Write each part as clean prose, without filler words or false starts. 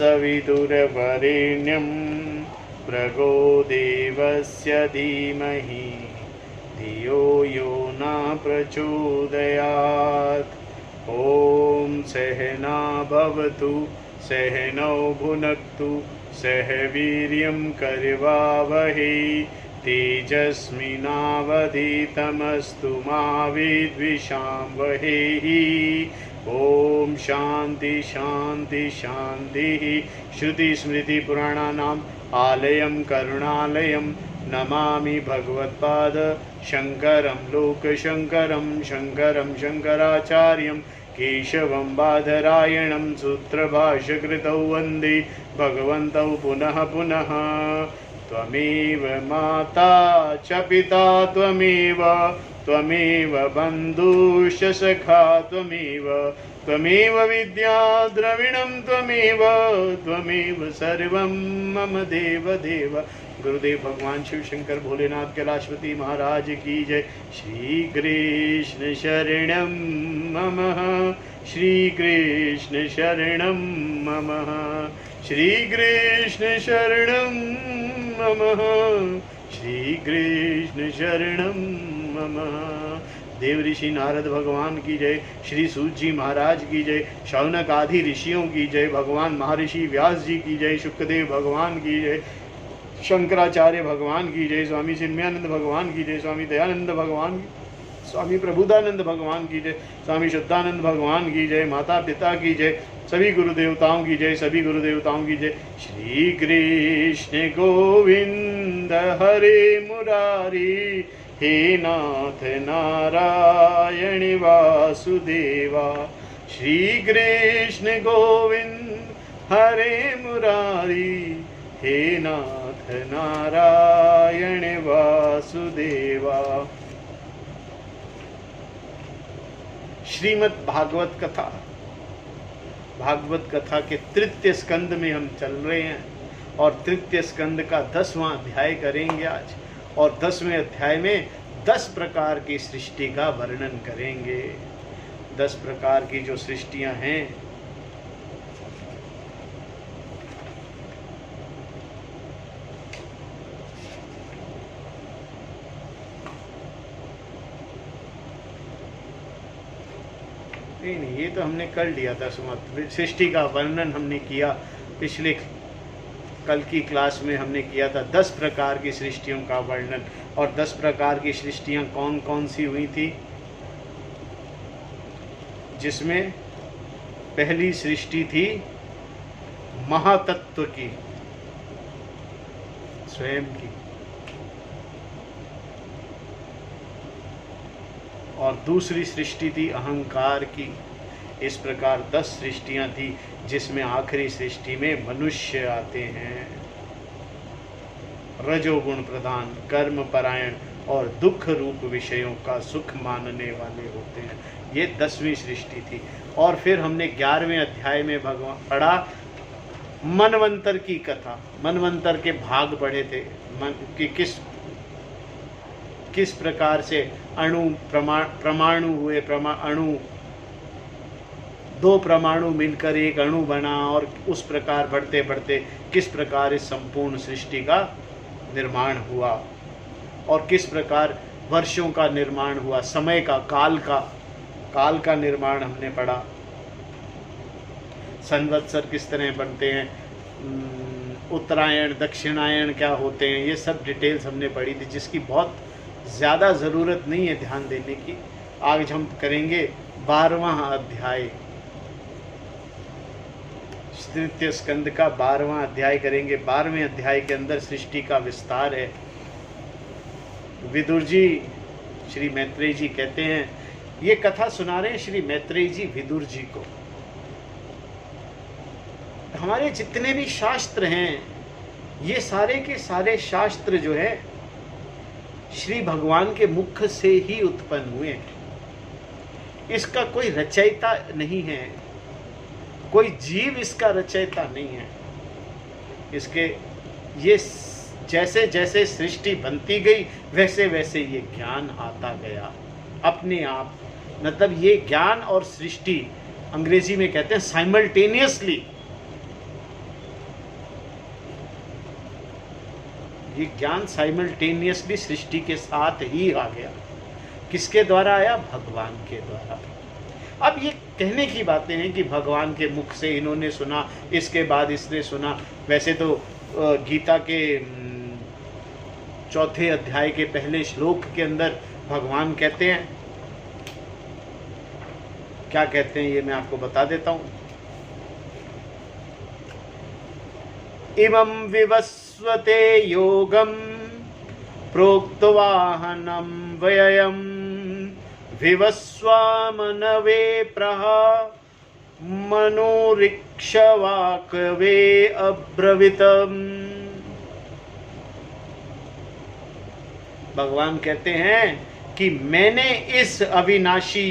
सवितुर्वरेण्यं भर्गो देवस्य धीमहि धियो यो न प्रचोदयात्। ॐ सहना भवतु सहनौ भुनक्तु सह वीर्यं करवावहै तेजस्विनावधीतमस्तु मा विद्विषावहै। ओम शांति शांति शांति। श्रुति स्मृति पुराणानाम आलयं करुणालयं नमामि भगवत्पाद शंकरं लोकशंकरं शंकरं शंकराचार्यं केशवं बादरायणं सूत्रभाष्यकृतौ वन्दे भगवन्तौ पुनः पुनः। त्वमेव माता च पिता त्वमेव त्वमेव बन्धुश्च सखा त्वमेव विद्या द्रविणं त्वमेव सर्वं मम देव देव। गुरुदेव भगवान शिव शंकर भोलेनाथ कैलाशपति महाराज की जय। श्री कृष्ण शरणं मम श्री कृष्ण शरणं मम श्री कृष्ण शरणं मम श्री कृष्ण शरणं मम। देव ऋषि नारद भगवान की जय। श्री सूत जी महाराज की जय। शौनक आदि ऋषियों की जय। भगवान महर्षि व्यास जी की जय। शुक्रदेव भगवान की जय। शंकराचार्य भगवान की जय। स्वामी चिन्मयानंद भगवान की जय। स्वामी दयानंद भगवान की, स्वामी प्रबुद्धानंद भगवान की जय। स्वामी शुद्धानंद भगवान की जय। माता पिता की जय। सभी गुरु देवताओं की जय। सभी गुरु देवताओं की जय। श्री कृष्ण गोविंद हरे मुरारी हे नाथ नारायण वासुदेवा। श्री कृष्ण गोविंद हरे मुरारी हे नाथ नारायण वासुदेवा। श्रीमद् भागवत कथा, भागवत कथा के तृतीय स्कंद में हम चल रहे हैं और तृतीय स्कंद का 10वां अध्याय करेंगे आज। और 10वें अध्याय में 10 प्रकार की सृष्टि का वर्णन करेंगे। 10 प्रकार की जो सृष्टियां हैं, नहीं ये तो हमने कर लिया था। सृष्टि का वर्णन हमने किया पिछले कल की क्लास में हमने किया था। 10 प्रकार की सृष्टियों का वर्णन। और 10 प्रकार की सृष्टियां कौन कौन सी हुई थी, जिसमें पहली सृष्टि थी महातत्व की, स्वयं की। और दूसरी सृष्टि थी अहंकार की। इस प्रकार 10 सृष्टियां थी, जिसमें आखिरी सृष्टि में मनुष्य आते हैं। रजोगुण प्रधान, कर्म परायण और दुख रूप विषयों का सुख मानने वाले होते हैं। ये 10वीं सृष्टि थी। और फिर हमने 11वें अध्याय में भगवान पढ़ा मनवंतर की कथा। मनवंतर के भाग पढ़े थे कि किस प्रकार से अणु परमाणु हुए, अणु 2 परमाणु मिलकर एक अणु बना और उस प्रकार बढ़ते बढ़ते किस प्रकार इस संपूर्ण सृष्टि का निर्माण हुआ और किस प्रकार वर्षों का निर्माण हुआ, समय का, काल का निर्माण हमने पढ़ा। संवत्सर किस तरह बनते हैं, उत्तरायण दक्षिणायन क्या होते हैं, ये सब डिटेल्स हमने पढ़ी थी, जिसकी बहुत ज़्यादा ज़रूरत नहीं है ध्यान देने की। आज हम करेंगे 12वां अध्याय, तृतीय स्कंद का 12वां अध्याय करेंगे। 12वें अध्याय के अंदर सृष्टि का विस्तार है। विदुर जी, श्री मैत्रेय जी कहते हैं, ये कथा सुना रहे हैं श्री मैत्रेय जी विदुर जी को। हमारे जितने भी शास्त्र हैं, ये सारे के सारे शास्त्र जो है श्री भगवान के मुख से ही उत्पन्न हुए हैं। इसका कोई रचयिता नहीं है, कोई जीव इसका रचयिता नहीं है। इसके ये जैसे जैसे सृष्टि बनती गई वैसे वैसे ये ज्ञान आता गया अपने आप। मतलब ये ज्ञान और सृष्टि अंग्रेजी में कहते हैं साइमल्टेनियसली ये ज्ञान साइमल्टेनियसली सृष्टि के साथ ही आ गया। किसके द्वारा आया? भगवान के द्वारा। अब ये कहने की बातें हैं कि भगवान के मुख से इन्होंने सुना, इसके बाद इसने सुना। वैसे तो गीता के 4 अध्याय के पहले श्लोक के अंदर भगवान कहते हैं, क्या कहते हैं ये मैं आपको बता देता हूं। इमं विवस्वते योगम प्रोक्तवाहनम व्ययम् विवस्वामनवे प्रह मनोरिक्षवाकवे अब्रवीतम्। भगवान कहते हैं कि मैंने इस अविनाशी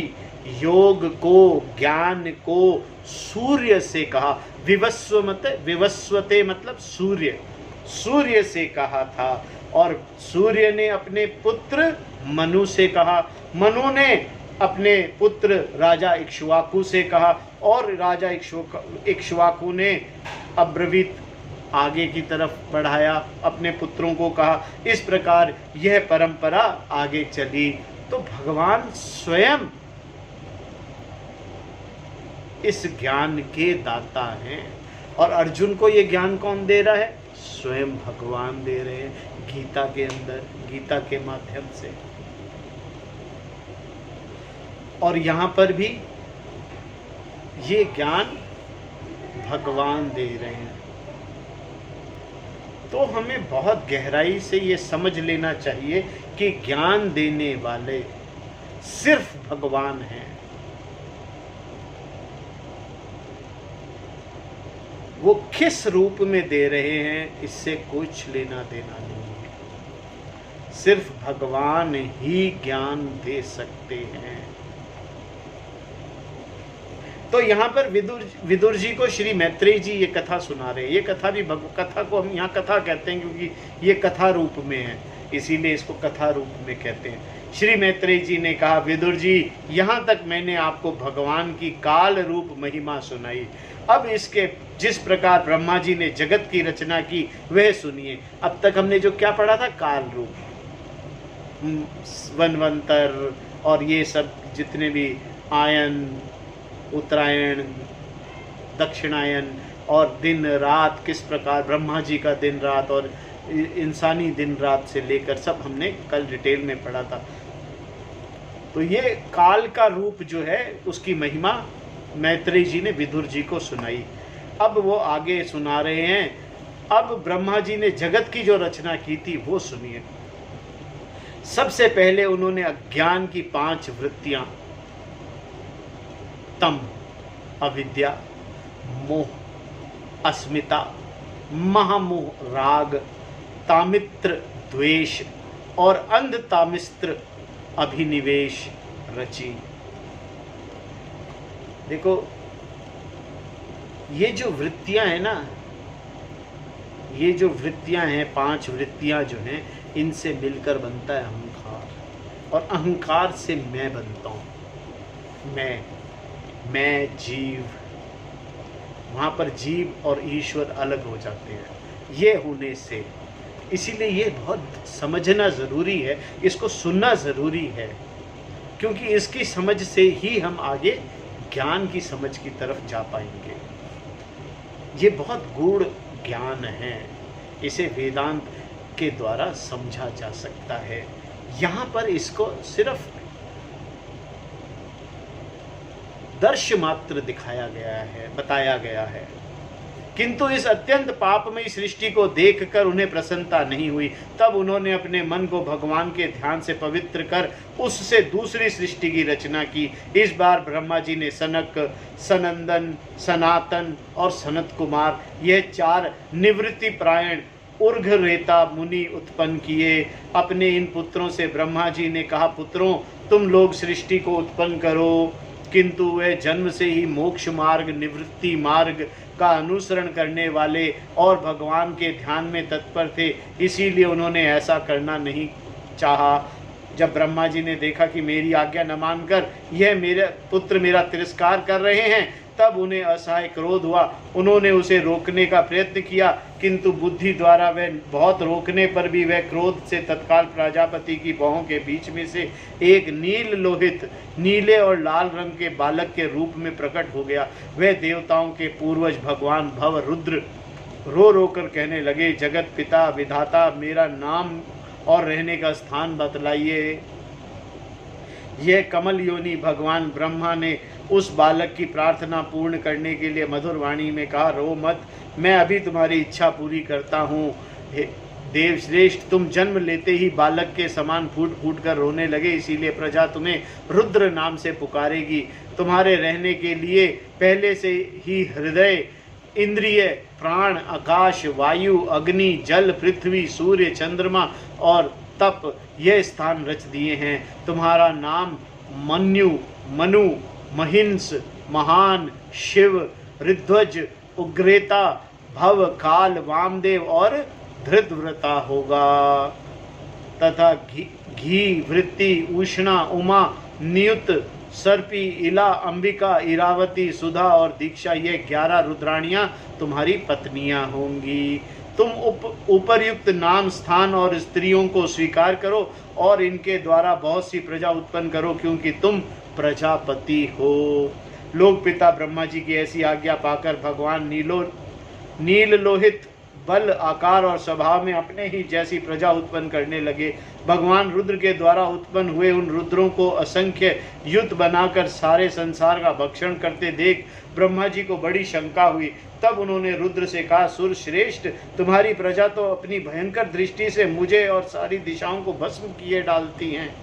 योग को, ज्ञान को सूर्य से कहा। विवस्वते मतलब सूर्य, सूर्य से कहा था। और सूर्य ने अपने पुत्र मनु से कहा, मनु ने अपने पुत्र राजा इक्ष्वाकु से कहा, और राजा इक्ष्वाकु ने अब्रवीत आगे की तरफ बढ़ाया, अपने पुत्रों को कहा। इस प्रकार यह परंपरा आगे चली। तो भगवान स्वयं इस ज्ञान के दाता हैं। और अर्जुन को ये ज्ञान कौन दे रहा है? स्वयं भगवान दे रहे हैं गीता के अंदर, गीता के माध्यम से। और यहाँ पर भी ये ज्ञान भगवान दे रहे हैं। तो हमें बहुत गहराई से ये समझ लेना चाहिए कि ज्ञान देने वाले सिर्फ भगवान हैं। वो किस रूप में दे रहे हैं इससे कुछ लेना देना नहीं है। सिर्फ भगवान ही ज्ञान दे सकते हैं। तो यहाँ पर विदुर जी को श्री मैत्रेय जी ये कथा सुना रहे हैं। ये कथा भी कथा को हम यहाँ कथा कहते हैं क्योंकि ये कथा रूप में है, इसीलिए इसको कथा रूप में कहते हैं। श्री मैत्रेय जी ने कहा, विदुर जी, यहाँ तक मैंने आपको भगवान की काल रूप महिमा सुनाई। अब इसके जिस प्रकार ब्रह्मा जी ने जगत की रचना की वह सुनिए। अब तक हमने जो क्या पढ़ा था, काल रूप, वनवंतर और ये सब जितने भी आयन, उत्तरायण, दक्षिणायन और दिन रात, किस प्रकार ब्रह्मा जी का दिन रात और इंसानी दिन रात से लेकर सब हमने कल डिटेल में पढ़ा था। तो ये काल का रूप जो है उसकी महिमा मैत्रेय जी ने विदुर जी को सुनाई। अब वो आगे सुना रहे हैं। अब ब्रह्मा जी ने जगत की जो रचना की थी वो सुनिए। सबसे पहले उन्होंने अज्ञान की 5 वृत्तियां, तम, अविद्या, मोह, अस्मिता, महामोह, राग, तामित्र, द्वेष और अंध तामिस्त्र अभिनिवेश रची। देखो, ये जो वृत्तियां हैं ना, ये जो वृत्तियां हैं, 5 वृत्तियां जो हैं, इनसे मिलकर बनता है अहंकार, और अहंकार से मैं बनता हूं। मैं जीव, वहाँ पर जीव और ईश्वर अलग हो जाते हैं ये होने से। इसीलिए ये बहुत समझना ज़रूरी है, इसको सुनना ज़रूरी है, क्योंकि इसकी समझ से ही हम आगे ज्ञान की समझ की तरफ जा पाएंगे। ये बहुत गूढ़ ज्ञान है, इसे वेदांत के द्वारा समझा जा सकता है। यहाँ पर इसको सिर्फ दर्श मात्र दिखाया गया है, बताया गया है। किंतु इस अत्यंत पापमयी सृष्टि को देखकर उन्हें प्रसन्नता नहीं हुई। तब उन्होंने अपने मन को भगवान के ध्यान से पवित्र कर उससे दूसरी सृष्टि की रचना की। इस बार ब्रह्मा जी ने सनक, सनंदन, सनातन और सनत कुमार, यह 4 निवृत्ति प्रायण उर्घरेता मुनि उत्पन्न किए। अपने इन पुत्रों से ब्रह्मा जी ने कहा, पुत्रों, तुम लोग सृष्टि को उत्पन्न करो। किंतु वे जन्म से ही मोक्ष मार्ग, निवृत्ति मार्ग का अनुसरण करने वाले और भगवान के ध्यान में तत्पर थे, इसीलिए उन्होंने ऐसा करना नहीं चाहा। जब ब्रह्मा जी ने देखा कि मेरी आज्ञा न मानकर यह मेरे पुत्र मेरा तिरस्कार कर रहे हैं, तब उन्हें असहाय क्रोध हुआ। उन्होंने उसे रोकने का प्रयत्न किया, किंतु बुद्धि द्वारा वह बहुत रोकने पर भी वह क्रोध से तत्काल प्रजापति की बाहों के बीच में से एक नील लोहित, नीले और लाल रंग के बालक के रूप में प्रकट हो गया। वह देवताओं के पूर्वज भगवान भव रुद्र रो रो कर कहने लगे, जगत पिता विधाता, मेरा नाम और रहने का स्थान बतलाइए। यह कमल योनि भगवान ब्रह्मा ने उस बालक की प्रार्थना पूर्ण करने के लिए मधुर वाणी में कहा, रो मत, मैं अभी तुम्हारी इच्छा पूरी करता हूँ। देवश्रेष्ठ, तुम जन्म लेते ही बालक के समान फूट फूट कर रोने लगे, इसीलिए प्रजा तुम्हें रुद्र नाम से पुकारेगी। तुम्हारे रहने के लिए पहले से ही हृदय, इंद्रिय, प्राण, आकाश, वायु, अग्नि, जल, पृथ्वी, सूर्य, चंद्रमा और तप यह स्थान रच दिए हैं। तुम्हारा नाम मन्यु, मनु, महिंस, महान, शिव, ऋध्वज, उग्रेता, भव, काल, वामदेव और धृतव्रता होगा तथा घी, वृत्ति, उष्णा, उमा, नियुत, सर्पी, इला, अंबिका, इरावती, सुधा और दीक्षा ये 11 रुद्राणियां तुम्हारी पत्नियां होंगी। तुम उपर्युक्त नाम, स्थान और स्त्रियों को स्वीकार करो और इनके द्वारा बहुत सी प्रजा उत्पन्न करो, क्योंकि तुम प्रजापति हो। लोक पिता ब्रह्मा जी की ऐसी आज्ञा पाकर भगवान नील लोहित बल, आकार और स्वभाव में अपने ही जैसी प्रजा उत्पन्न करने लगे। भगवान रुद्र के द्वारा उत्पन्न हुए उन रुद्रों को असंख्य युद्ध बनाकर सारे संसार का भक्षण करते देख ब्रह्मा जी को बड़ी शंका हुई। तब उन्होंने रुद्र से कहा, सुर श्रेष्ठ, तुम्हारी प्रजा तो अपनी भयंकर दृष्टि से मुझे और सारी दिशाओं को भस्म किए डालती हैं,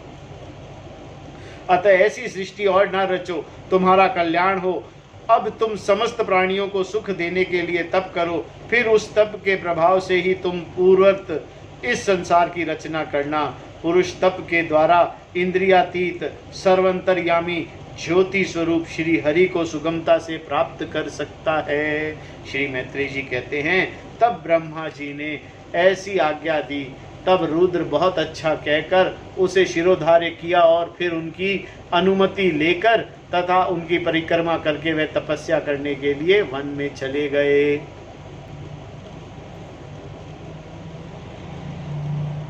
अतः ऐसी सृष्टि और न रचो, तुम्हारा कल्याण हो। अब तुम समस्त प्राणियों को सुख देने के लिए तप करो, फिर उस तप के प्रभाव से ही तुम पूर्ववत इस संसार की रचना करना। पुरुष तप के द्वारा इंद्रियातीत सर्वंतर्यामी ज्योति स्वरूप श्री हरि को सुगमता से प्राप्त कर सकता है। श्री मैत्रेय जी कहते हैं, तब ब्रह्मा जी ने ऐसी आज्ञा दी। तब रुद्र बहुत अच्छा कहकर उसे शिरोधार्य किया और फिर उनकी अनुमति लेकर तथा उनकी परिक्रमा करके वे तपस्या करने के लिए वन में चले गए।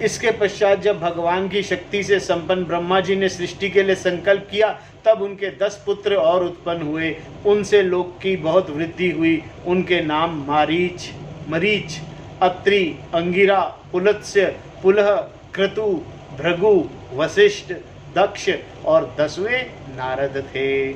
इसके पश्चात जब भगवान की शक्ति से संपन्न ब्रह्मा जी ने सृष्टि के लिए संकल्प किया, तब उनके 10 पुत्र और उत्पन्न हुए। उनसे लोक की बहुत वृद्धि हुई। उनके नाम मरीच, अत्रि, अंगिरा, पुलत्स्य, पुलह, क्रतु, भृगु, वशिष्ठ, दक्ष और 10वें नारद थे।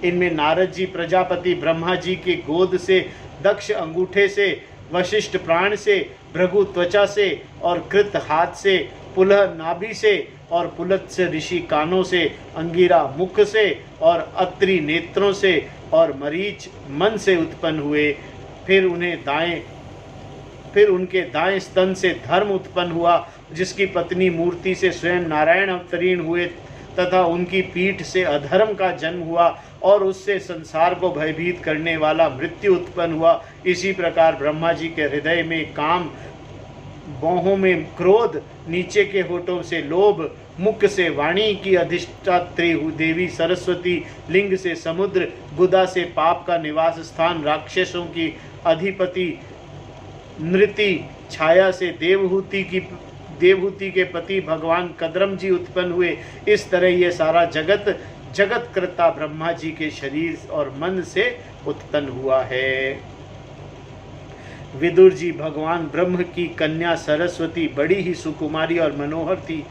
इनमें नारद जी प्रजापति ब्रह्मा जी के गोद से, दक्ष अंगूठे से, वशिष्ठ प्राण से, भृगु त्वचा से और कृत हाथ से, पुलह नाभि से और पुलत्स्य ऋषि कानों से, अंगिरा मुख से और अत्रि नेत्रों से और मरीच मन से उत्पन्न हुए। फिर उनके दाएं स्तन से धर्म उत्पन्न हुआ, जिसकी पत्नी मूर्ति से स्वयं नारायण अवतीर्ण हुए, तथा उनकी पीठ से अधर्म का जन्म हुआ और उससे संसार को भयभीत करने वाला मृत्यु उत्पन्न हुआ। इसी प्रकार ब्रह्मा जी के हृदय में काम, बाहों में क्रोध, नीचे के होठों से लोभ, मुख से वाणी की अधिष्ठात्री देवी सरस्वती, लिंग से समुद्र, गुदा से पाप का निवास स्थान, राक्षसों की अधिपति नृति, छाया से देवहूति के पति भगवान कद्रम जी उत्पन्न हुए। इस तरह ये सारा जगत कर्ता ब्रह्मा जी के शरीर और मन से उत्पन्न हुआ है। विदुर जी भगवान ब्रह्म की कन्या सरस्वती बड़ी ही सुकुमारी और मनोहर थी,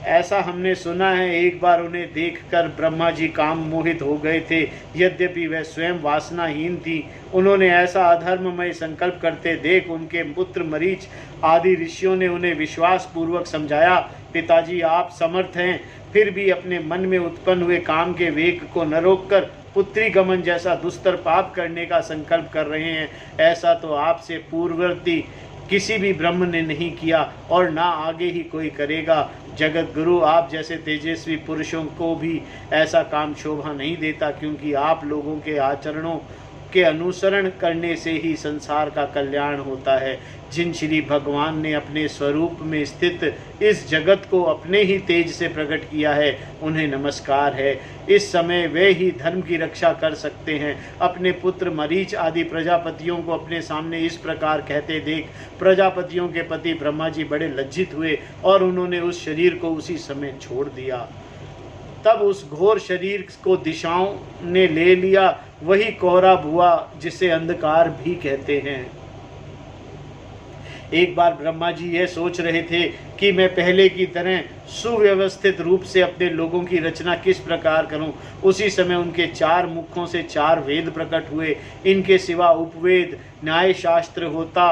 ऐसा हमने सुना है। एक बार उन्हें देखकर ब्रह्मा जी काम मोहित हो गए थे। यद्यपि वह स्वयं वासनाहीन थी, उन्होंने ऐसा अधर्ममय संकल्प करते देख उनके पुत्र मरीच आदि ऋषियों ने उन्हें विश्वास पूर्वक समझाया, पिताजी आप समर्थ हैं, फिर भी अपने मन में उत्पन्न हुए काम के वेग को न रोककर पुत्री गमन जैसा दुस्तर पाप करने का संकल्प कर रहे हैं। ऐसा तो आपसे पूर्ववर्ती किसी भी ब्रह्म ने नहीं किया और ना आगे ही कोई करेगा। जगत गुरु, आप जैसे तेजस्वी पुरुषों को भी ऐसा काम शोभा नहीं देता, क्योंकि आप लोगों के आचरणों के अनुसरण करने से ही संसार का कल्याण होता है। जिन श्री भगवान ने अपने स्वरूप में स्थित इस जगत को अपने ही तेज से प्रकट किया है, उन्हें नमस्कार है। इस समय वे ही धर्म की रक्षा कर सकते हैं। अपने पुत्र मरीच आदि प्रजापतियों को अपने सामने इस प्रकार कहते देख प्रजापतियों के पति ब्रह्मा जी बड़े लज्जित हुए और उन्होंने उस शरीर को उसी समय छोड़ दिया। तब उस घोर शरीर को दिशाओं ने ले लिया, वही कोहरा भुआ जिसे अंधकार भी कहते हैं। एक बार ब्रह्मा जी यह सोच रहे थे कि मैं पहले की तरह सुव्यवस्थित रूप से अपने लोगों की रचना किस प्रकार करूं। उसी समय उनके 4 मुखों से 4 वेद प्रकट हुए। इनके सिवा उपवेद, न्याय शास्त्र, होता,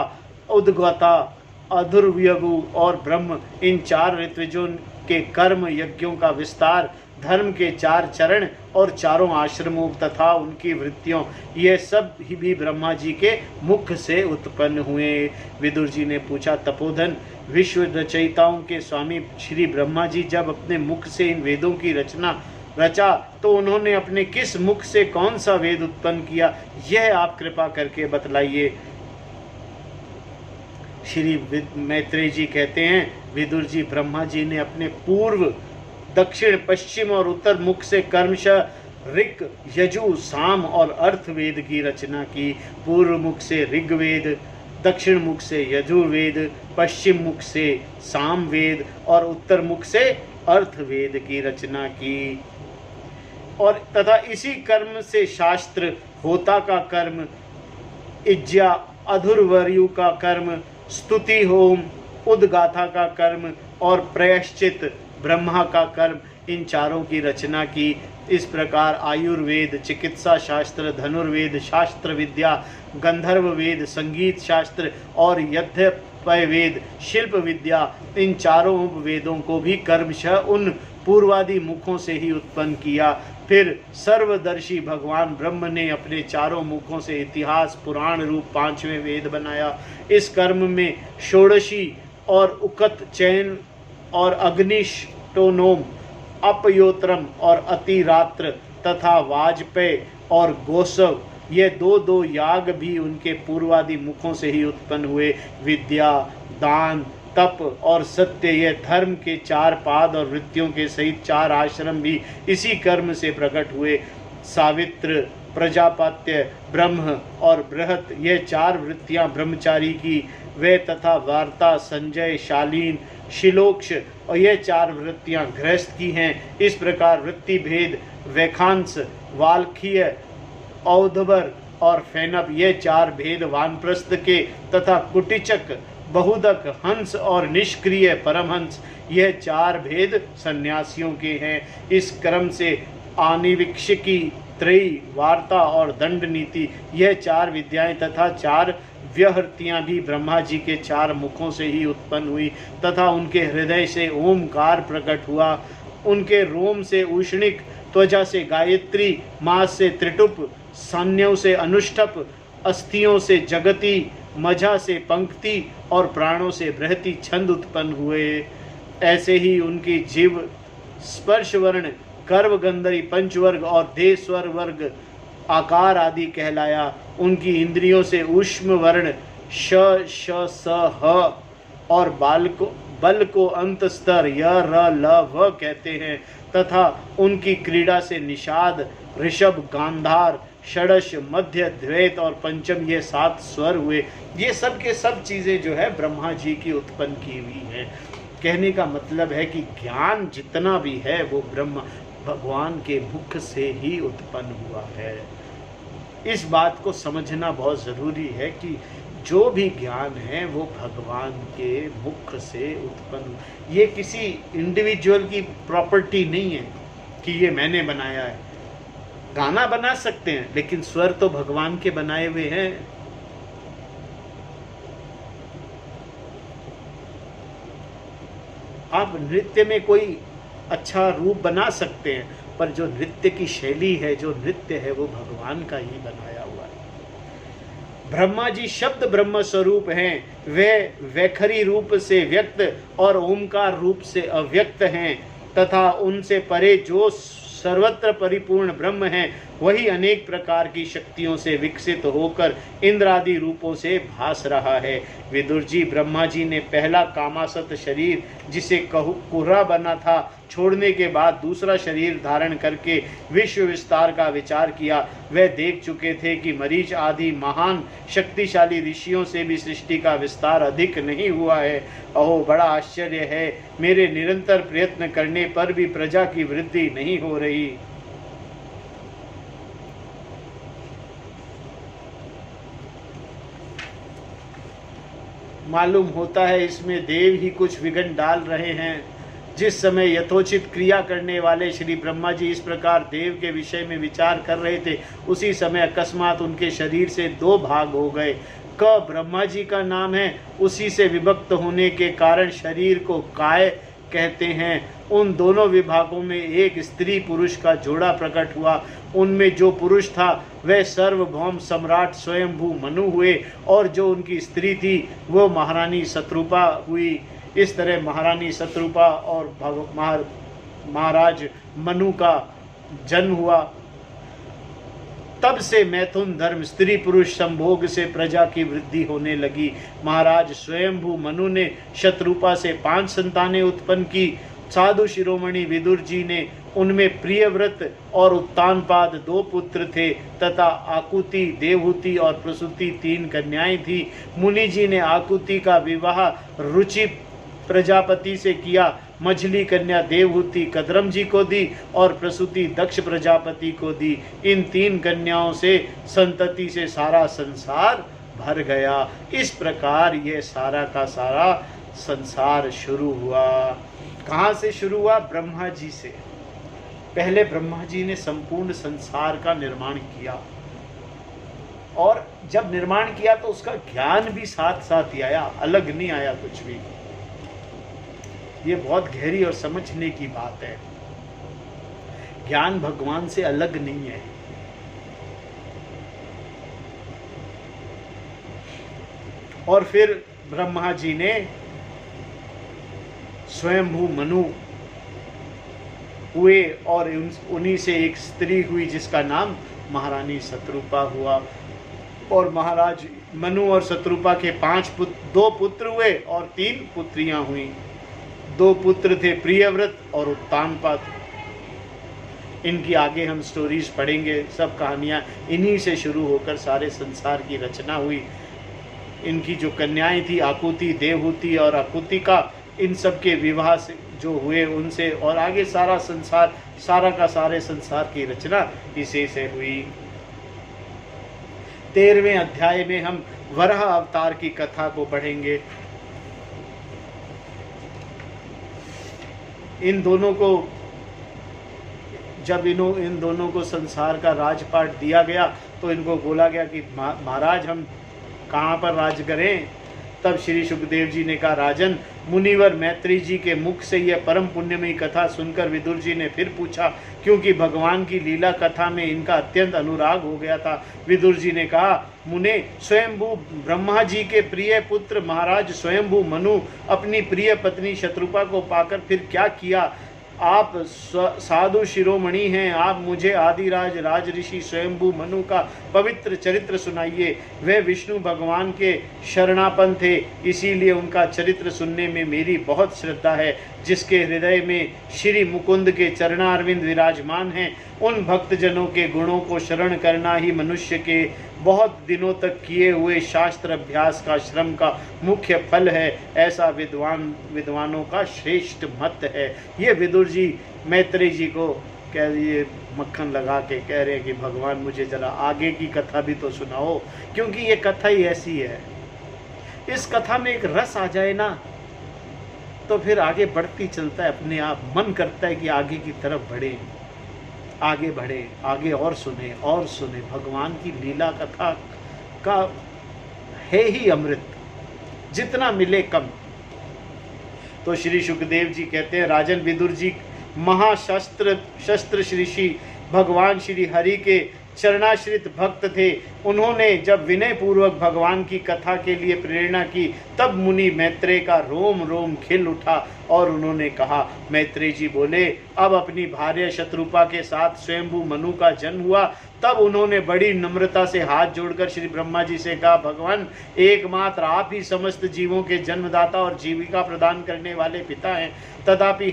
उद्गता, अधुर्व्यगु और ब्रह्म, इन 4 ऋत्विजों के कर्म यज्ञों का विस्तार, धर्म के 4 चरण और चारों आश्रमों तथा उनकी वृत्तियों, ये सब भी ब्रह्मा जी के मुख से उत्पन्न हुए। विदुर जी ने पूछा, तपोधन, विश्व रचयिताओं के स्वामी श्री ब्रह्मा जी जब अपने मुख से इन वेदों की रचा तो उन्होंने अपने किस मुख से कौन सा वेद उत्पन्न किया, यह आप कृपा करके बतलाइए। श्री मैत्रेय जी कहते हैं, विदुर जी, ब्रह्मा जी ने अपने पूर्व, दक्षिण, पश्चिम और उत्तर मुख से कर्मशः ऋक, यजु, साम और अर्थवेद की रचना की। पूर्व मुख से ऋग्वेद, दक्षिण मुख से यजुर्वेद, पश्चिम मुख से सामवेद और उत्तर मुख से अर्थवेद की रचना की। और तथा इसी कर्म से शास्त्र, होता का कर्म, इज्जा, अधुर्वर्यु का कर्म, स्तुति होम, उद्गाथा का कर्म और प्रायश्चित ब्रह्मा का कर्म, इन चारों की रचना की। इस प्रकार आयुर्वेद, चिकित्सा शास्त्र, धनुर्वेद, शास्त्र विद्या, गंधर्व वेद, संगीत शास्त्र और यज्ञपय वेद, शिल्प विद्या, इन चारों वेदों को भी कर्मशः उन पूर्वादि मुखों से ही उत्पन्न किया। फिर सर्वदर्शी भगवान ब्रह्म ने अपने चारों मुखों से इतिहास, पुराण रूप 5वें वेद बनाया। इस कर्म में षोडशी और उकत चैन और अग्निष्टोनोम, अपयोत्रम और अतिरात्र तथा वाजपेय और गोसव, ये 2 याग भी उनके पूर्वादि मुखों से ही उत्पन्न हुए। विद्या, दान, तप और सत्य, ये धर्म के 4 पाद और वृत्तियों के सहित 4 आश्रम भी इसी कर्म से प्रकट हुए। सावित्र, प्रजापत्य, ब्रह्म और बृहत, ये 4 वृत्तियां ब्रह्मचारी की, वे तथा वार्ता, संजय, शालीन, शिलोक्ष और ये 4 वृत्तियां गृहस्थ की हैं। इस प्रकार वृत्ति भेद वैखांस, वाल्खीय, औधवर और फैनप, ये 4 भेद वानप्रस्थ के तथा कुटिचक, बहुदक, हंस और निष्क्रिय परमहंस, यह 4 भेद सन्यासियों के हैं। इस क्रम से आनिवीक्षिकी, त्रयी, वार्ता और दंड नीति, यह 4 विद्याएं तथा 4 व्यहृतियाँ भी ब्रह्मा जी के 4 मुखों से ही उत्पन्न हुई तथा उनके हृदय से ओमकार प्रकट हुआ। उनके रोम से उष्णिक, त्वचा से गायत्री, मांस से त्रिटुप, सान्यों से अनुष्टप, अस्थियों से जगती, मझा से पंक्ति और प्राणों से बृहति छंद उत्पन्न हुए। ऐसे ही उनकी जीव स्पर्श वर्ण, कर्व, गंधरी, पंचवर्ग और देह स्वर वर्ग, आकार आदि कहलाया। उनकी इंद्रियों से ऊष्म वर्ण, श, श, स, ह और बल को अंत स्तर य, र, ल, व कहते हैं तथा उनकी क्रीड़ा से निषाद, ऋषभ, गांधार, षडश, मध्य, द्वैत और पंचम, ये 7 स्वर हुए। ये सब के सब चीज़ें जो है ब्रह्मा जी की उत्पन्न की हुई हैं। कहने का मतलब है कि ज्ञान जितना भी है वो ब्रह्मा भगवान के मुख से ही उत्पन्न हुआ है। इस बात को समझना बहुत ज़रूरी है कि जो भी ज्ञान है वो भगवान के मुख से उत्पन्न, ये किसी इंडिविजुअल की प्रॉपर्टी नहीं है कि ये मैंने बनाया है। गाना बना सकते हैं लेकिन स्वर तो भगवान के बनाए हुए हैं। आप नृत्य में कोई अच्छा रूप बना सकते हैं पर जो नृत्य की शैली है, जो नृत्य है, वो भगवान का ही बनाया हुआ है। ब्रह्मा जी शब्द ब्रह्म स्वरूप हैं। वे वैखरी रूप से व्यक्त और ओमकार रूप से अव्यक्त हैं तथा उनसे परे जो सर्वत्र परिपूर्ण ब्रह्म है, वही अनेक प्रकार की शक्तियों से विकसित होकर इंद्रादि रूपों से भास रहा है। विदुर जी, ब्रह्मा जी ने पहला कामासक्त शरीर जिसे कुर्रा बना था छोड़ने के बाद दूसरा शरीर धारण करके विश्व विस्तार का विचार किया। वह देख चुके थे कि मरीच आदि महान शक्तिशाली ऋषियों से भी सृष्टि का विस्तार अधिक नहीं हुआ है। अहो, बड़ा आश्चर्य है, मेरे निरंतर प्रयत्न करने पर भी प्रजा की वृद्धि नहीं हो रही। मालूम होता है इसमें देव ही कुछ विघ्न डाल रहे हैं। जिस समय यथोचित क्रिया करने वाले श्री ब्रह्मा जी इस प्रकार देव के विषय में विचार कर रहे थे, उसी समय अकस्मात उनके शरीर से दो भाग हो गए। क ब्रह्मा जी का नाम है, उसी से विभक्त होने के कारण शरीर को काय कहते हैं। उन दोनों विभागों में एक स्त्री पुरुष का जोड़ा प्रकट हुआ। उनमें जो पुरुष था वह सर्वभौम सम्राट स्वयंभू मनु हुए और जो उनकी स्त्री थी वो महारानी शत्रुपा हुई। इस तरह महारानी शत्रुपा और महाराज मनु का जन्म हुआ। तब से मैथुन धर्म स्त्री पुरुष संभोग से प्रजा की वृद्धि होने लगी। महाराज स्वयंभू मनु ने शत्रुपा से 5 संतानें उत्पन्न की। साधु शिरोमणि विदुर जी ने उनमें प्रियव्रत और उत्तानपाद 2 पुत्र थे तथा आकुति, देवहूति और प्रसूति 3 कन्याएं थी। मुनि जी ने आकुति का विवाह रुचि प्रजापति से किया। मझली कन्या देवहूति कद्रम जी को दी और प्रसूति दक्ष प्रजापति को दी। इन 3 कन्याओं से संतति से सारा संसार भर गया। इस प्रकार यह सारा का सारा संसार शुरू हुआ। कहाँ से शुरू हुआ? ब्रह्मा जी से। पहले ब्रह्मा जी ने संपूर्ण संसार का निर्माण किया और जब निर्माण किया तो उसका ज्ञान भी साथ साथ ही आया, अलग नहीं आया कुछ भी। ये बहुत गहरी और समझने की बात है। ज्ञान भगवान से अलग नहीं है। और फिर ब्रह्मा जी ने स्वयंभू मनु हुए और उन्हीं से एक स्त्री हुई जिसका नाम महारानी शत्रुपा हुआ। और महाराज मनु और शत्रुपा के 2 पुत्र हुए और 3 पुत्रियां हुई। 2 पुत्र थे प्रियव्रत और उत्तानपाद। इनकी आगे हम स्टोरीज पढ़ेंगे। सब कहानियां इन्हीं से शुरू होकर सारे संसार की रचना हुई। इनकी जो कन्याएं थी आकुति, देवहूति और अकुतिका, इन सब के विवाह से जो हुए उनसे और आगे सारा संसार, सारा का सारे संसार की रचना इसी से हुई। 13वें अध्याय में हम वराह अवतार की कथा को पढ़ेंगे। इन दोनों को जब इन दोनों को संसार का राजपाट दिया गया तो इनको बोला गया कि महाराज हम कहाँ पर राज करें। तब श्री सुखदेव जी ने कहा, राजन, मुनिवर मैत्री जी के मुख से यह परम पुण्यमयी कथा सुनकर विदुर जी ने फिर पूछा, क्योंकि भगवान की लीला कथा में इनका अत्यंत अनुराग हो गया था। विदुर जी ने कहा, मुने, स्वयंभू ब्रह्मा जी के प्रिय पुत्र महाराज स्वयंभू मनु अपनी प्रिय पत्नी शत्रुपा को पाकर फिर क्या किया? आप साधु शिरोमणि हैं, आप मुझे आदिराज राज ऋषि स्वयंभू मनु का पवित्र चरित्र सुनाइए। वे विष्णु भगवान के शरणापन थे, इसीलिए उनका चरित्र सुनने में मेरी बहुत श्रद्धा है। जिसके हृदय में श्री मुकुंद के चरणारविंद विराजमान हैं, उन भक्तजनों के गुणों को शरण करना ही मनुष्य के बहुत दिनों तक किए हुए शास्त्र अभ्यास का श्रम का मुख्य फल है। ऐसा विद्वानों का श्रेष्ठ मत है। ये विदुर जी मैत्रेय जी को कह दिए, मक्खन लगा के कह रहे हैं कि भगवान मुझे जरा आगे की कथा भी तो सुनाओ, क्योंकि ये कथा ही ऐसी है। इस कथा में एक रस आ जाए ना तो फिर आगे बढ़ती चलता है, अपने आप मन करता है कि आगे की तरफ बढ़े, आगे बढ़े, आगे और सुने। भगवान की लीला कथा का है ही अमृत, जितना मिले कम। तो श्री सुखदेव जी कहते हैं, राजन, विदुर जी महाशस्त्र ऋषि भगवान श्री हरि के चरणाश्रित भक्त थे। उन्होंने जब विनय पूर्वक भगवान की कथा के लिए प्रेरणा की, तब मुनि मैत्रेय का रोम रोम खिल उठा और उन्होंने कहा। मैत्रेय जी बोले, अब अपनी भार्या शत्रुपा के साथ स्वयंभू मनु का जन्म हुआ। तब उन्होंने बड़ी नम्रता से हाथ जोड़कर श्री ब्रह्मा जी से कहा, भगवान, एकमात्र आप ही समस्त जीवों के जन्मदाता और जीविका प्रदान करने वाले पिता हैं। तथापि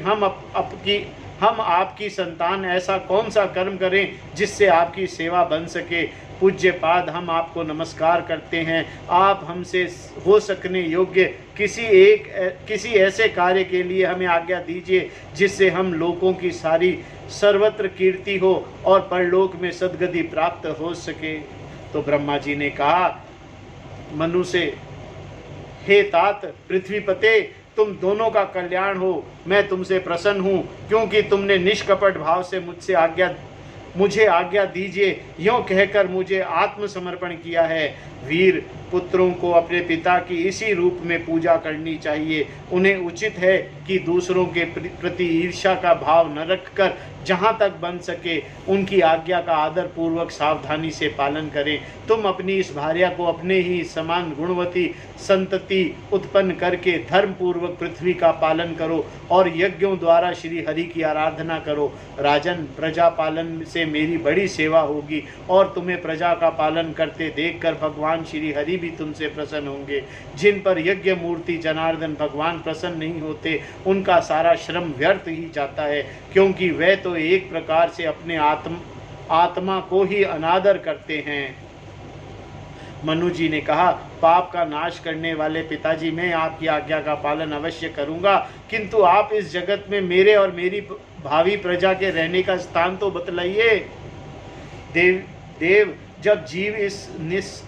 हम आपकी संतान ऐसा कौन सा कर्म करें जिससे आपकी सेवा बन सके। पूज्य पाद, हम आपको नमस्कार करते हैं। आप हमसे हो सकने योग्य किसी ऐसे कार्य के लिए हमें आज्ञा दीजिए जिससे हम लोगों की सारी सर्वत्र कीर्ति हो और परलोक में सद्गति प्राप्त हो सके। तो ब्रह्मा जी ने कहा मनु से, हे तात पृथ्वीपते, तुम दोनों का कल्याण हो। मैं तुमसे प्रसन्न हूँ क्योंकि तुमने निष्कपट भाव से मुझे आज्ञा दीजिए यों कहकर मुझे आत्मसमर्पण किया है। वीर पुत्रों को अपने पिता की इसी रूप में पूजा करनी चाहिए। उन्हें उचित है कि दूसरों के प्रति ईर्ष्या का भाव न रखकर जहाँ तक बन सके उनकी आज्ञा का आदर पूर्वक सावधानी से पालन करें। तुम अपनी इस भार्या को अपने ही समान गुणवती संतति उत्पन्न करके धर्म पूर्वक पृथ्वी का पालन करो और यज्ञों द्वारा श्री हरि की आराधना करो। राजन, प्रजा पालन से मेरी बड़ी सेवा होगी और तुम्हें प्रजा का पालन करते देखकर भगवान श्री हरि भी तुमसे प्रसन्न होंगे। जिन पर यज्ञ मूर्ति जनार्दन भगवान प्रसन्न नहीं होते उनका सारा श्रम व्यर्थ ही जाता है, क्योंकि वे तो एक प्रकार से अपने आत्मा को ही अनादर करते हैं। मनु जी ने कहा, पाप का नाश करने वाले पिताजी, मैं आपकी आज्ञा का पालन अवश्य करूंगा, किंतु आप इस जगत में मेरे और मेरी भावी प्रजा के रहने का स्थान तो बतलाइए। देव, जब जीव इस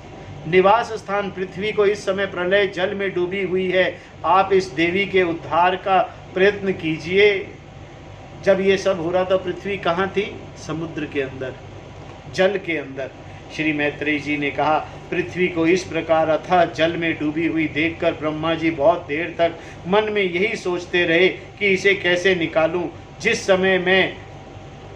निवास स्थान पृथ्वी को इस समय प्रलय जल में डूबी हुई है, आप इस देवी के उद्धार का प्रयत्न कीजिए। जब ये सब हो रहा था पृथ्वी कहाँ थी? समुद्र के अंदर, जल के अंदर। श्री मैत्रेय जी ने कहा, पृथ्वी को इस प्रकार अथाह जल में डूबी हुई देखकर ब्रह्मा जी बहुत देर तक मन में यही सोचते रहे कि इसे कैसे निकालूं। जिस समय मैं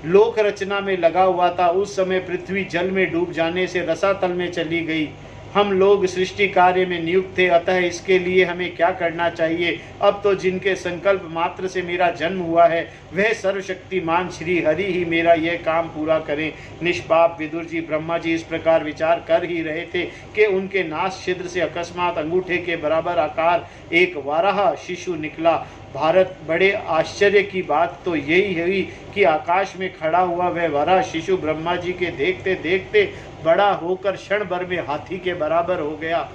लोक रचना में लगा हुआ था उस समय पृथ्वी जल में डूब जाने से रसातल में चली गई। हम लोग सृष्टि कार्य में नियुक्त थे, अतः इसके लिए हमें क्या करना चाहिए? अब तो जिनके संकल्प मात्र से मेरा जन्म हुआ है वह सर्वशक्तिमान श्री हरि ही मेरा यह काम पूरा करें। निष्पाप विदुर जी, ब्रह्मा जी इस प्रकार विचार कर ही रहे थे कि उनके नास छिद्र से अकस्मात अंगूठे के बराबर आकार एक वाराह शिशु निकला। भारत, बड़े आश्चर्य की बात तो यही हुई कि आकाश में खड़ा हुआ वह वराह शिशु ब्रह्मा जी के देखते देखते बड़ा होकर क्षण भर में हाथी के बराबर हो गया।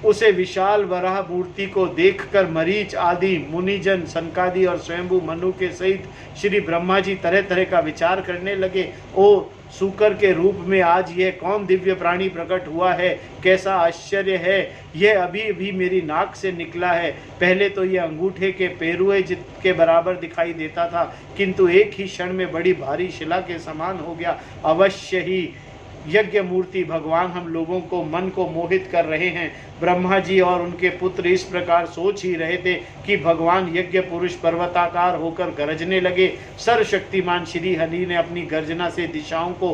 उसे विशाल वराह मूर्ति को देखकर मरीच आदि मुनिजन, सनकादि और स्वयंभू मनु के सहित श्री ब्रह्मा जी तरह तरह का विचार करने लगे। ओ सूकर के रूप में आज यह कौन दिव्य प्राणी प्रकट हुआ है? कैसा आश्चर्य है! यह अभी अभी मेरी नाक से निकला है। पहले तो यह अंगूठे के पेरुए के बराबर दिखाई देता था, किंतु एक ही क्षण में बड़ी भारी शिला के समान हो गया। अवश्य ही यज्ञ मूर्ति भगवान हम लोगों को मन को मोहित कर रहे हैं। ब्रह्मा जी और उनके पुत्र इस प्रकार सोच ही रहे थे कि भगवान यज्ञ पुरुष पर्वताकार होकर गरजने लगे। सर्वशक्तिमान श्री हरि ने अपनी गर्जना से दिशाओं को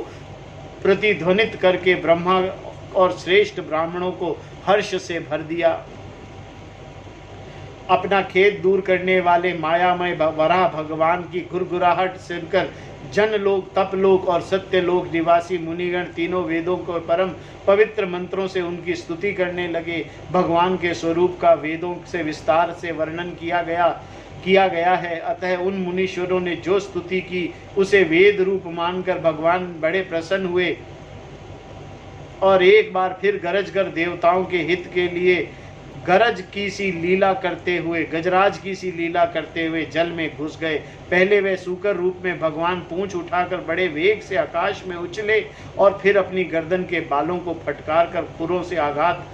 प्रतिध्वनित करके ब्रह्मा और श्रेष्ठ ब्राह्मणों को हर्ष से भर दिया। अपना खेद दूर करने वाले मायामय वराह भगवान की गुरगुराहट सुनकर जनलोक, तपलोक और सत्यलोक निवासी मुनिगण तीनों वेदों को परम पवित्र मंत्रों से उनकी स्तुति करने लगे। भगवान के स्वरूप का वेदों से विस्तार से वर्णन किया गया है। अतः उन मुनीश्वरों ने जो स्तुति की उसे वेद रूप मानकर भगवान बड़े प्रसन्न हुए और एक बार फिर गरज कर देवताओं के हित के लिए गरज की सी लीला करते हुए, गजराज की सी लीला करते हुए जल में घुस गए। पहले वे सूकर रूप में भगवान पूंछ उठाकर बड़े वेग से आकाश में उछले और फिर अपनी गर्दन के बालों को फटकार कर खुरों से आघात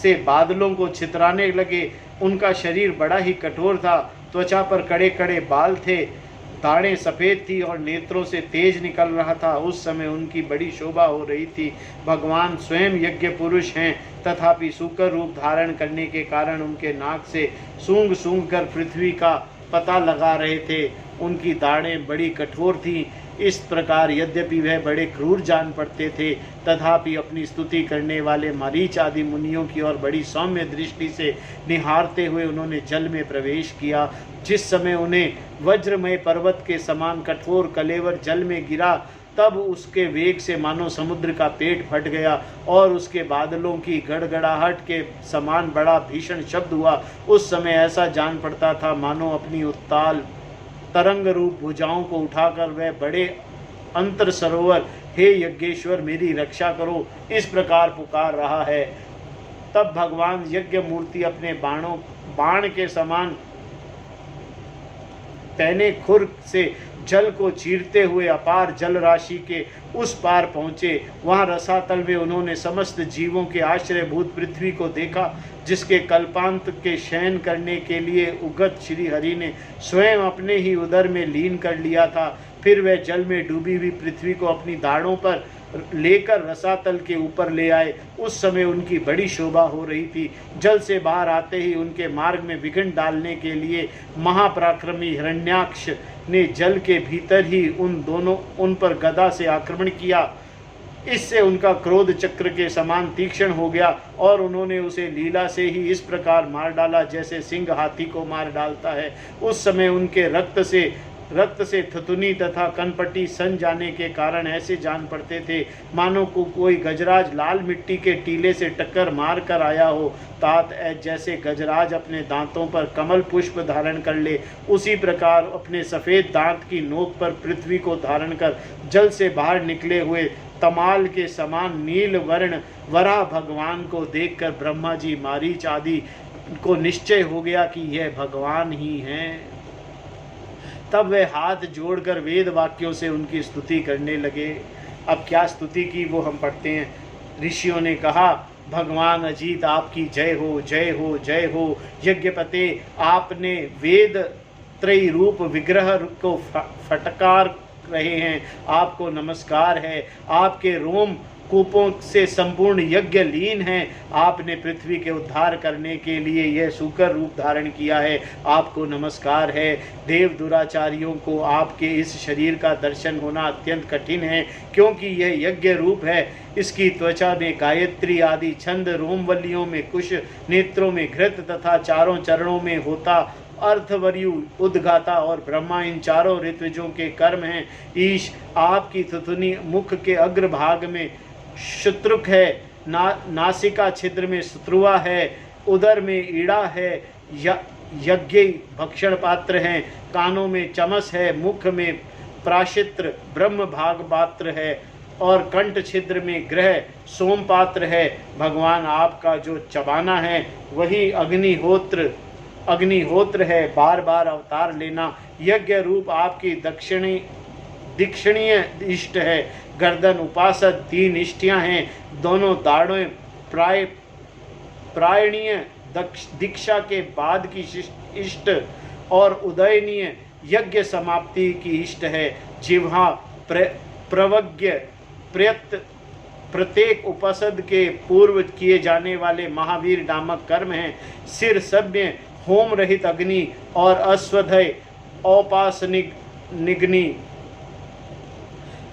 से बादलों को छितराने लगे। उनका शरीर बड़ा ही कठोर था, त्वचा पर कड़े कड़े बाल थे, दाढ़ें सफ़ेद थी और नेत्रों से तेज निकल रहा था। उस समय उनकी बड़ी शोभा हो रही थी। भगवान स्वयं यज्ञ पुरुष हैं, तथापि सूकर रूप धारण करने के कारण उनके नाक से सूंघ सूंघ कर पृथ्वी का पता लगा रहे थे। उनकी दाढ़ें बड़ी कठोर थीं, इस प्रकार यद्यपि वह बड़े क्रूर जान पड़ते थे, तथापि अपनी स्तुति करने वाले मरीच आदि मुनियों की ओर बड़ी सौम्य दृष्टि से निहारते हुए उन्होंने जल में प्रवेश किया। जिस समय उन्हें वज्रमय पर्वत के समान कठोर कलेवर जल में गिरा, तब उसके वेग से मानो समुद्र का पेट फट गया और उसके बादलों की गड़गड़ाहट के समान बड़ा भीषण शब्द हुआ। उस समय ऐसा जान पड़ता था मानो अपनी उत्ताल तरंग रूप भुजाओं को उठाकर वह बड़े अंतर सरोवर, हे यज्ञेश्वर मेरी रक्षा करो, इस प्रकार पुकार रहा है। तब भगवान यज्ञ मूर्ति अपने बाण के समान तैने खुर से जल को चीरते हुए अपार जल राशि के उस पार पहुँचे। वहाँ रसातल में उन्होंने समस्त जीवों के आश्रयभूत पृथ्वी को देखा, जिसके कल्पांत के शयन करने के लिए उगत श्री हरि ने स्वयं अपने ही उदर में लीन कर लिया था। फिर वह जल में डूबी हुई पृथ्वी को अपनी दाढ़ों पर लेकर रसातल के ऊपर ले आए। उस समय उनकी बड़ी शोभा हो रही थी। जल से बाहर आते ही उनके मार्ग में विघ्न डालने के लिए महापराक्रमी हिरण्याक्ष ने जल के भीतर ही उन पर गदा से आक्रमण किया। इससे उनका क्रोध चक्र के समान तीक्ष्ण हो गया और उन्होंने उसे लीला से ही इस प्रकार मार डाला जैसे सिंह हाथी को मार डालता है। उस समय उनके रक्त से थुथुनी तथा कनपटी सन जाने के कारण ऐसे जान पड़ते थे मानो को कोई गजराज लाल मिट्टी के टीले से टक्कर मार कर आया हो। तात जैसे गजराज अपने दांतों पर कमल पुष्प धारण कर ले, उसी प्रकार अपने सफ़ेद दांत की नोक पर पृथ्वी को धारण कर जल से बाहर निकले हुए तमाल के समान नील वर्ण वराह भगवान को देखकर ब्रह्मा जी मारीच आदि को निश्चय हो गया कि यह भगवान ही हैं। तब वे हाथ जोड़कर वेद वाक्यों से उनकी स्तुति करने लगे। अब क्या स्तुति की वो हम पढ़ते हैं। ऋषियों ने कहा, भगवान अजीत आपकी जय हो, जय हो, जय हो। यज्ञपते आपने वेद त्रयी रूप विग्रह को फटकार रहे हैं, आपको नमस्कार है। आपके रोम कूपों से संपूर्ण यज्ञ लीन है। आपने पृथ्वी के उद्धार करने के लिए यह सूकर रूप धारण किया है, आपको नमस्कार है। देव दुराचारियों को आपके इस शरीर का दर्शन होना अत्यंत कठिन है, क्योंकि यह यज्ञ रूप है। इसकी त्वचा में गायत्री आदि छंद, रोमवल्लियों में कुश, नेत्रों में घृत तथा चारों चरणों में होता, अर्थवर्यु, उद्गाता और ब्रह्मा, इन चारों ऋत्विजों के कर्म हैं। ईश आपकी थुथुनी मुख के अग्रभाग में शत्रुक है, नासिका छिद्र में शत्रुआ है, उदर में ईड़ा है, यज्ञ भक्षण पात्र हैं, कानों में चमस है, मुख में प्राशित्र ब्रह्म भाग पात्र है और कंठ छिद्र में ग्रह सोम पात्र है। भगवान आपका जो चबाना है वही अग्निहोत्र है। बार बार अवतार लेना यज्ञ रूप आपकी दीक्षणीय इष्ट है। गर्दन उपासद, 3 इष्टियाँ हैं, दोनों दाढ़ें प्रायणीय दीक्षा के बाद की इष्ट और उदयनीय यज्ञ समाप्ति की इष्ट है। जिह्वा प्रवज्ञ प्रत्येक उपसद के पूर्व किए जाने वाले महावीर नामक कर्म हैं। सिर सभ्य होम रहित अग्नि और अश्वधय औपासनिक निग्नि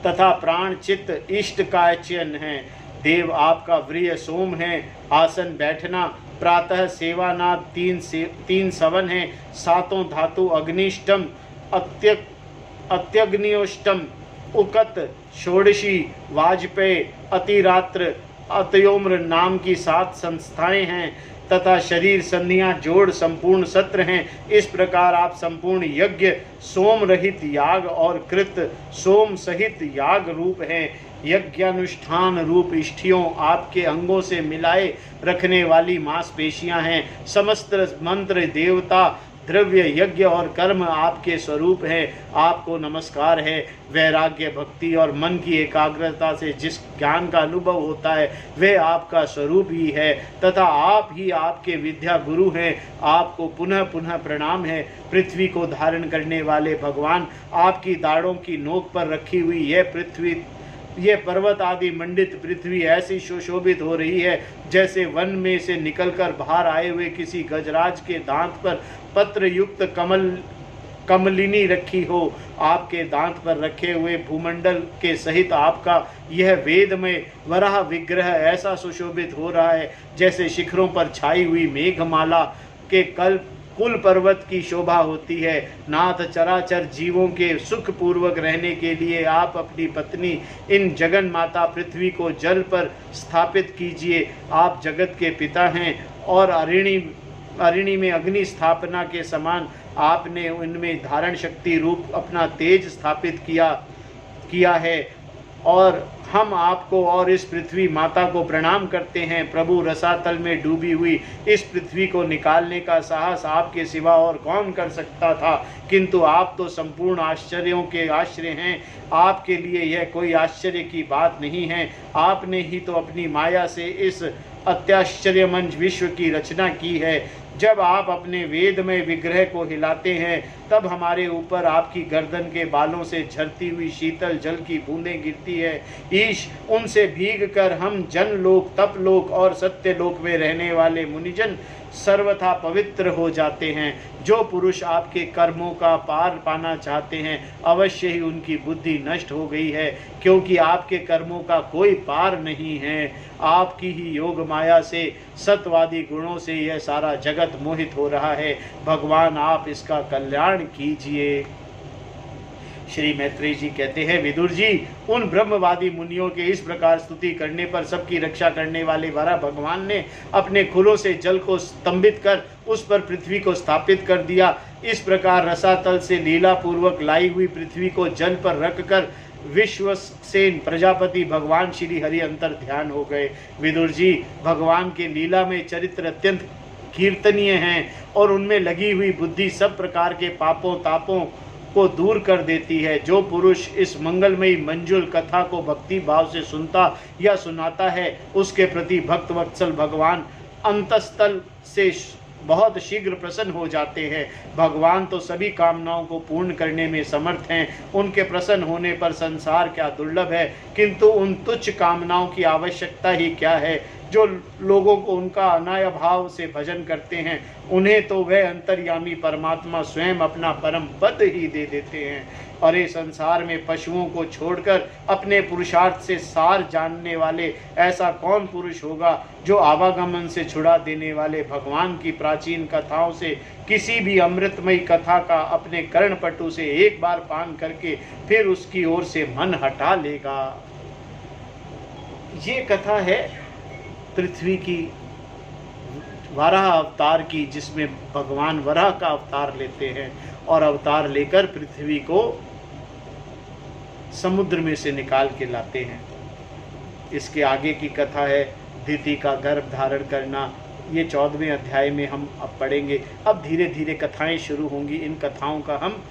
तथा प्राण चित्त इष्ट का चयन है। देव आपका व्रिय सोम है। आसन बैठना प्रातः सेवानाद 3 सवन है। 7 धातु अग्निष्टम अत्यग्नियोष्टम उकत षोडशी वाजपेय अतिरात्र अतयोम्र नाम की 7 संस्थाएं हैं तथा शरीर संधियां जोड़ संपूर्ण सत्र हैं। इस प्रकार आप संपूर्ण यज्ञ सोम रहित याग और कृत सोम सहित याग रूप हैं। यज्ञानुष्ठान रूप इष्टियों आपके अंगों से मिलाए रखने वाली मांसपेशियां हैं। समस्त मंत्र देवता द्रव्य यज्ञ और कर्म आपके स्वरूप है। आपको नमस्कार है। वैराग्य भक्ति और मन की एकाग्रता से जिस ज्ञान का अनुभव होता है वह आपका स्वरूप ही है तथा आप ही आपके विद्या गुरु हैं। आपको पुनः पुनः प्रणाम है। पृथ्वी को धारण करने वाले भगवान, आपकी दाढ़ों की नोक पर रखी हुई यह पर्वत आदि मंडित पृथ्वी ऐसी सुशोभित हो रही है जैसे वन में से निकलकर बाहर आए हुए किसी गजराज के दांत पर पत्र युक्त कमलिनी रखी हो, आपके दांत पर रखे हुए भूमंडल के सहित आपका यह वेदमय वराह विग्रह ऐसा सुशोभित हो रहा है जैसे शिखरों पर छाई हुई मेघमाला के कुल पर्वत की शोभा होती है। नाथ, चराचर जीवों के सुख पूर्वक रहने के लिए आप अपनी पत्नी इन जगन माता पृथ्वी को जल पर स्थापित कीजिए। आप जगत के पिता हैं और अरिणी में अग्नि स्थापना के समान आपने उनमें धारण शक्ति रूप अपना तेज स्थापित किया है और हम आपको और इस पृथ्वी माता को प्रणाम करते हैं। प्रभु, रसातल में डूबी हुई इस पृथ्वी को निकालने का साहस आपके सिवा और कौन कर सकता था, किंतु आप तो संपूर्ण आश्चर्यों के आश्रय हैं। आपके लिए यह कोई आश्चर्य की बात नहीं है। आपने ही तो अपनी माया से इस अत्याश्चर्यमंज विश्व की रचना की है। जब आप अपने वेदमय विग्रह को हिलाते हैं तब हमारे ऊपर आपकी गर्दन के बालों से झरती हुई शीतल जल की बूंदें गिरती है। ईश, उनसे भीग कर हम जनलोक, तपलोक और सत्यलोक में रहने वाले मुनिजन सर्वथा पवित्र हो जाते हैं। जो पुरुष आपके कर्मों का पार पाना चाहते हैं अवश्य ही उनकी बुद्धि नष्ट हो गई है, क्योंकि आपके कर्मों का कोई पार नहीं है। आपकी ही योग माया से, सत्वादी गुणों से यह सारा जगत मोहित हो रहा है। भगवान, आप इसका कल्याण कीजिए। श्री मैत्रेय जी कहते हैं, विदुर जी, उन ब्रह्मवादी मुनियों के इस प्रकार स्तुति करने पर सबकी रक्षा करने वाले वरा भगवान ने अपने खुरों से जल को स्तंभित कर उस पर पृथ्वी को स्थापित कर दिया। इस प्रकार रसातल से लीला पूर्वक लाई हुई पृथ्वी को जल पर रखकर विश्वसेन प्रजापति भगवान श्री हरि अंतर ध्यान हो गए। विदुर जी, भगवान के लीला में चरित्र अत्यंत कीर्तनीय हैं और उनमें लगी हुई बुद्धि सब प्रकार के पापों तापों को दूर कर देती है। जो पुरुष इस मंगलमयी मंजुल कथा को भक्ति भाव से सुनता या सुनाता है उसके प्रति भक्त वत्सल भगवान अंतस्थल से बहुत शीघ्र प्रसन्न हो जाते हैं। भगवान तो सभी कामनाओं को पूर्ण करने में समर्थ हैं। उनके प्रसन्न होने पर संसार क्या दुर्लभ है, किंतु उन तुच्छ कामनाओं की आवश्यकता ही क्या है। जो लोगों को उनका अनाया भाव से भजन करते हैं उन्हें तो वह अंतर्यामी परमात्मा स्वयं अपना परम पद ही दे देते हैं। और इस संसार में पशुओं को छोड़कर अपने पुरुषार्थ से सार जानने वाले ऐसा कौन पुरुष होगा जो आवागमन से छुड़ा देने वाले भगवान की प्राचीन कथाओं से किसी भी अमृतमयी कथा का अपने कर्णपटु से एक बार पान करके फिर उसकी ओर से मन हटा लेगा। ये कथा है पृथ्वी की वराह अवतार की, जिसमें भगवान वराह का अवतार लेते हैं और अवतार लेकर पृथ्वी को समुद्र में से निकाल के लाते हैं। इसके आगे की कथा है दिति का गर्भ धारण करना। ये 14वें अध्याय में हम अब पढ़ेंगे। अब धीरे धीरे कथाएं शुरू होंगी। इन कथाओं का हम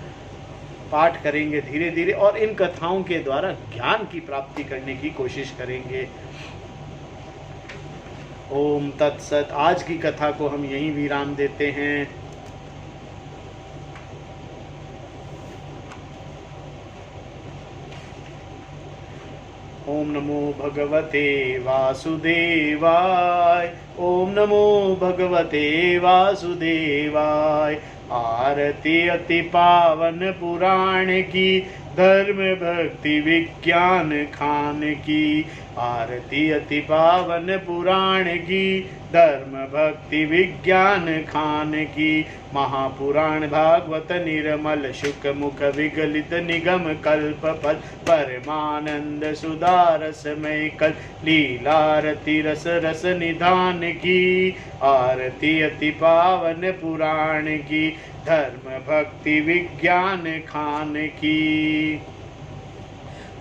पाठ करेंगे धीरे धीरे और इन कथाओं के द्वारा ज्ञान की प्राप्ति करने की कोशिश करेंगे। ओम तत्सत। आज की कथा को हम यहीं विराम देते हैं। ओम नमो भगवते वासुदेवाय। ओम नमो भगवते वासुदेवाय। आरती अति पावन पुराण की, धर्म भक्ति विज्ञान खान की। आरती अति पावन पुराण की, धर्म भक्ति विज्ञान खान की। महापुराण भागवत निर्मल शुक मुख विगलित निगम कल्प फल, परमानंद सुधारसमय कल लीलारति रस रस निधान की। आरती अति पावन पुराण की, धर्म भक्ति विज्ञान खान की।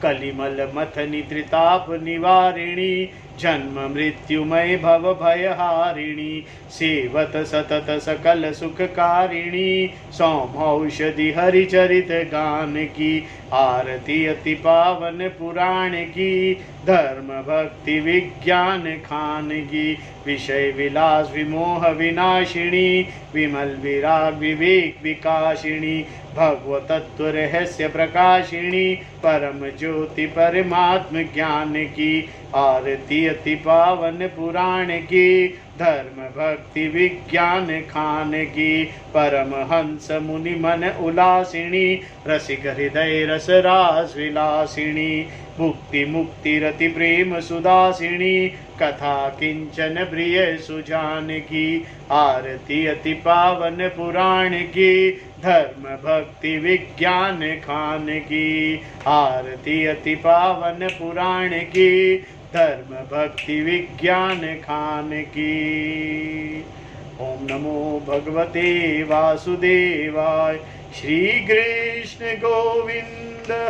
कलिमल मथनी त्रिताप निवारिणी, जन्म मृत्युमय भव भयहारिणी। सेवत सतत सकल सुखकारिणी, सौमौषधि हरिचरित गान की। आरती अति पावन पुराण की, धर्म भक्ति विज्ञान खान की। विषय विलास विमोह विनाशिनी, विमल विराग विवेक विकाशिनी। भगवतत्व रहस्य प्रकाशिनी, परम ज्योति परमात्म ज्ञान की। आरती अति पावन पुराण की, धर्म भक्ति विज्ञान खान की। परमहंस मुनि मन उलासिनी, रसिक हृदय रस रास विलासिनी। भुक्ति मुक्ति रति प्रेम सुदासिनी, कथा किंचन प्रिय सुजान की। आरती अति पावन पुराण की, धर्म भक्ति विज्ञान खान की। आरती अति पावन पुराण की, धर्म भक्ति विज्ञान खान की। ओम नमो भगवते वासुदेवाय। श्री कृष्ण गोविंद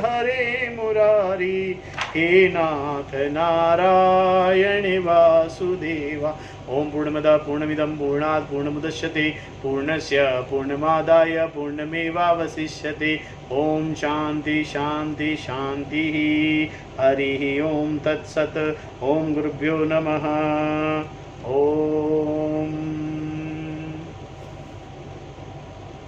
हरे मुरारी, हे नाथ नारायण वासुदेवा। ओम पूर्णमदः पूर्णमिदं पूर्णात् पूर्णमुदच्यते, पूर्णस्य पूर्णमादाय पूर्णमेवावशिष्यते। ओम शांति शांति शांति। हरि ओम तत्सत्। ओम गुरुभ्यो नमः। ओम